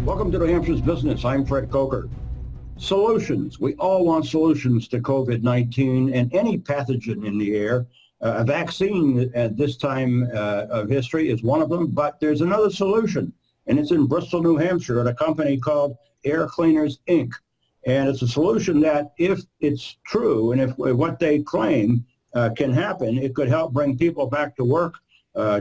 Welcome to New Hampshire's Business. I'm Fred Kocher. Solutions. We all want solutions to COVID-19 and any pathogen in the air. A vaccine at this time of history is one of them, but there's another solution, and it's in Bristol, New Hampshire at a company called Air Cleaners, Inc. And it's a solution that, if it's true and if what they claim can happen, it could help bring people back to work,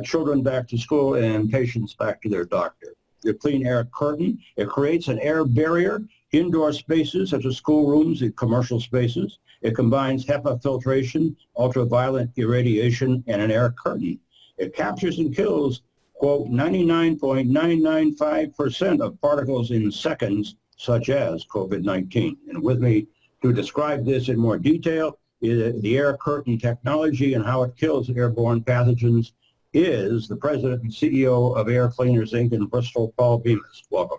children back to school, and patients back to their doctor. The clean air curtain, it creates an air barrier, indoor spaces such as schoolrooms and commercial spaces. It combines HEPA filtration, ultraviolet irradiation, and an air curtain. It captures and kills, quote, 99.995% of particles in seconds, such as COVID-19. And with me to describe this in more detail is the air curtain technology and how it kills airborne pathogens is the president and CEO of Air Cleaners, Inc. in Bristol, Paul Bemis. Welcome.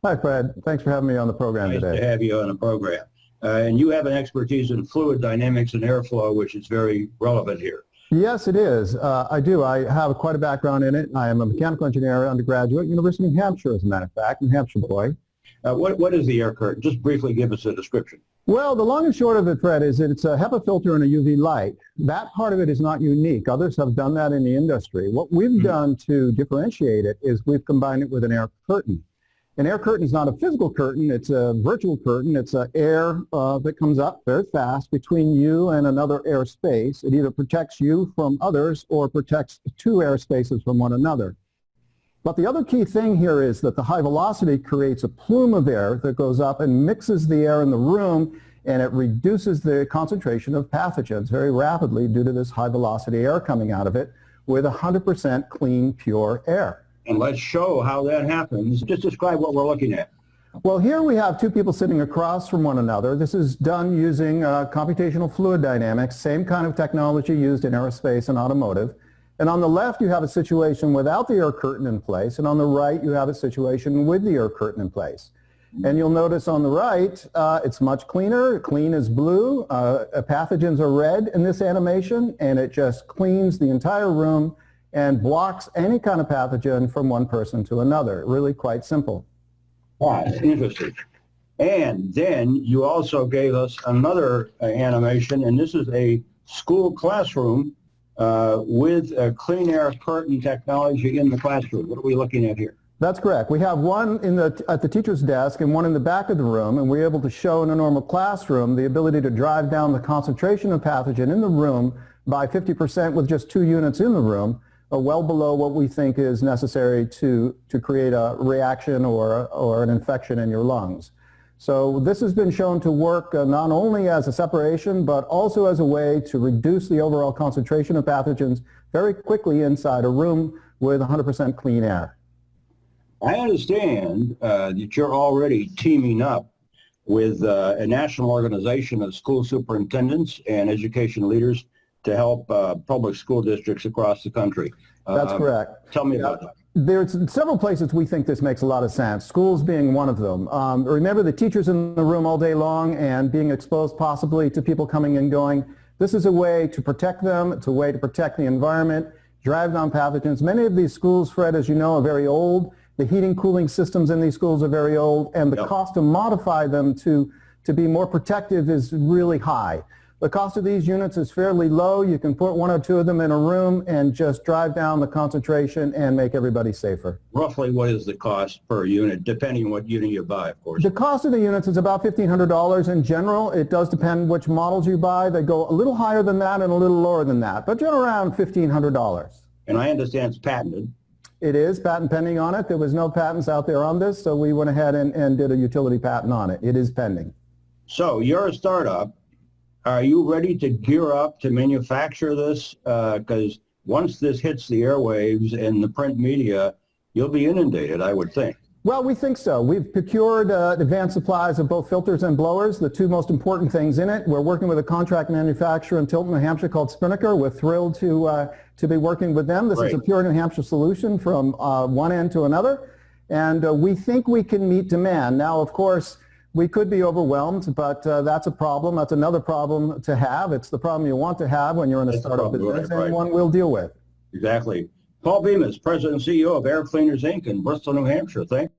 Hi, Fred. Thanks for having me on the program today. Nice to have you on the program. And you have an expertise in fluid dynamics and airflow, which is very relevant here. Yes, it is. I do. I have quite a background in it. I am a mechanical engineer undergraduate, University of New Hampshire, as a matter of fact, New Hampshire boy. What is the air curtain? Just briefly give us a description. Well, the long and short of it, Fred, is that it's a HEPA filter and a UV light. That part of it is not unique. Others have done that in the industry. What we've done to differentiate it is we've combined it with an air curtain. An air curtain is not a physical curtain. It's a virtual curtain. It's air that comes up very fast between you and another air space. It either protects you from others or protects two air spaces from one another. But the other key thing here is that the high velocity creates a plume of air that goes up and mixes the air in the room, and it reduces the concentration of pathogens very rapidly due to this high velocity air coming out of it with 100% clean, pure air. And let's show how that happens. Just describe what we're looking at. Well, here we have two people sitting across from one another. This is done using computational fluid dynamics, same kind of technology used in aerospace and automotive. And on the left, you have a situation without the air curtain in place, and on the right, you have a situation with the air curtain in place. And you'll notice on the right, it's much cleaner. Clean is blue. Pathogens are red in this animation, and it just cleans the entire room and blocks any kind of pathogen from one person to another. Really quite simple. Wow, interesting. And then you also gave us another animation, and this is a school classroom with a clean air curtain technology in the classroom. What are we looking at here? That's correct. We have one at the teacher's desk and one in the back of the room, and we're able to show in a normal classroom the ability to drive down the concentration of pathogen in the room by 50% with just 2 units in the room, well below what we think is necessary to create a reaction or an infection in your lungs. So this has been shown to work not only as a separation, but also as a way to reduce the overall concentration of pathogens very quickly inside a room with 100% clean air. I understand that you're already teaming up with a national organization of school superintendents and education leaders to help public school districts across the country. That's correct. Tell me about that. There's several places we think this makes a lot of sense, schools being one of them. Remember the teachers in the room all day long and being exposed possibly to people coming and going. This is a way to protect them. It's a way to protect the environment, drive down pathogens. Many of these schools, Fred, as you know, are very old. The heating, cooling systems in these schools are very old, and the cost to modify them to be more protective is really high. The cost of these units is fairly low. You can put 1 or 2 of them in a room and just drive down the concentration and make everybody safer. Roughly what is the cost per unit, depending on what unit you buy, of course? The cost of the units is about $1,500 in general. It does depend which models you buy. They go a little higher than that and a little lower than that, but generally around $1,500. And I understand it's patented. It is patent pending on it. There was no patents out there on this, so we went ahead and did a utility patent on it. It is pending. So you're a startup. Are you ready to gear up to manufacture this? Because once this hits the airwaves and the print media, you'll be inundated, I would think. Well, we think so. We've procured advanced supplies of both filters and blowers, the 2 most important things in it. We're working with a contract manufacturer in Tilton, New Hampshire called Spinnaker. We're thrilled to be working with them. This is a pure New Hampshire solution from one end to another. And we think we can meet demand. Now, of course, we could be overwhelmed, but that's a problem. That's another problem to have. It's the problem you want to have when you're in a startup business, and one we'll deal with. Exactly. Paul Bemis, President and CEO of Air Cleaners, Inc. in Bristol, New Hampshire. Thank you.